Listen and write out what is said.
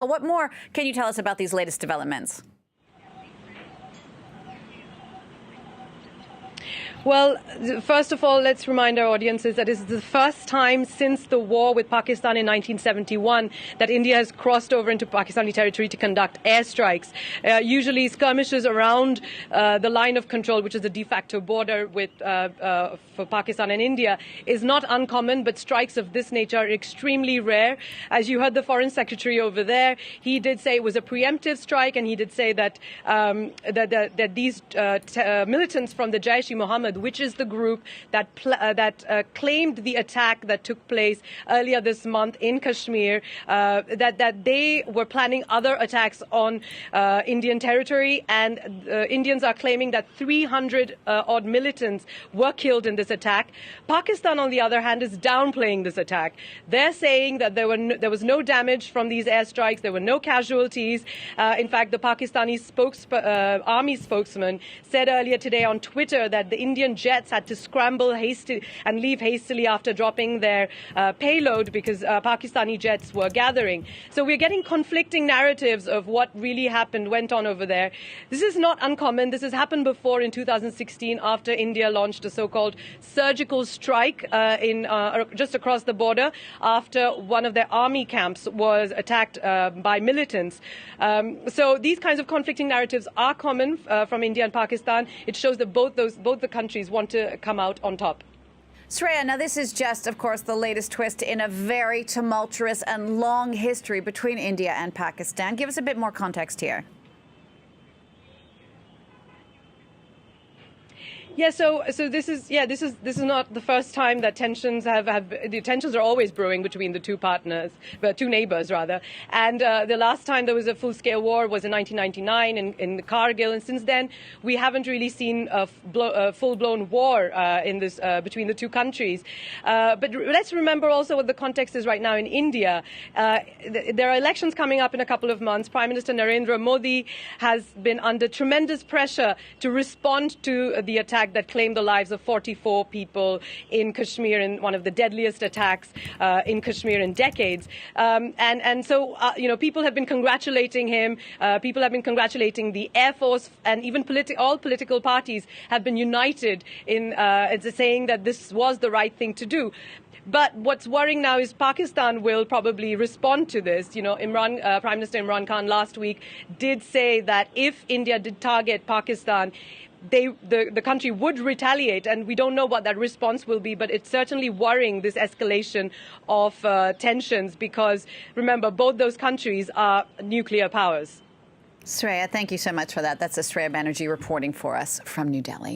What more can you tell us about these latest developments? Well, first of all, let's remind our audiences that this is the first time since the war with Pakistan in 1971 that India has crossed over into Pakistani territory to conduct airstrikes. Usually skirmishes around the line of control, which is the de facto border with for Pakistan and India, is not uncommon, but strikes of this nature are extremely rare. As you heard the Foreign Secretary over there, he did say it was a preemptive strike, and he did say that that these militants from the Jaish-e-Mohammed, which is the group that claimed the attack that took place earlier this month in Kashmir, that they were planning other attacks on Indian territory, and Indians are claiming that 300 odd militants were killed in this attack. Pakistan, on the other hand, is downplaying this attack. They're saying that there was no damage from these airstrikes, there were no casualties. In fact, the Pakistani army spokesman said earlier today on Twitter that the Indian jets had to scramble hastily and leave hastily after dropping their payload because Pakistani jets were gathering. So we're getting conflicting narratives of what really went on over there. This is not uncommon. This has happened before in 2016 after India launched a so-called surgical strike just across the border after one of their army camps was attacked by militants. So these kinds of conflicting narratives are common from India and Pakistan. It shows that both the countries want to come out on top. Shreya, now this is just, of course, the latest twist in a very tumultuous and long history between India and Pakistan. Give us a bit more context here. Yeah, so this is not the first time that tensions tensions are always brewing between the two neighbors rather. And the last time there was a full-scale war was in 1999 in Kargil, and since then we haven't really seen a full-blown war in this between the two countries. But let's remember also what the context is right now in India. There are elections coming up in a couple of months. Prime Minister Narendra Modi has been under tremendous pressure to respond to the attack that claimed the lives of 44 people in Kashmir, in one of the deadliest attacks in Kashmir in decades. So people have been congratulating him. People have been congratulating the Air Force, and even all political parties have been united in saying that this was the right thing to do. But what's worrying now is Pakistan will probably respond to this. Prime Minister Imran Khan last week did say that if India did target Pakistan, the country would retaliate, and we don't know what that response will be, but it's certainly worrying, this escalation of tensions, because remember, both those countries are nuclear powers. Shreya, thank you so much for that. That's Shreya Banerjee reporting for us from New Delhi.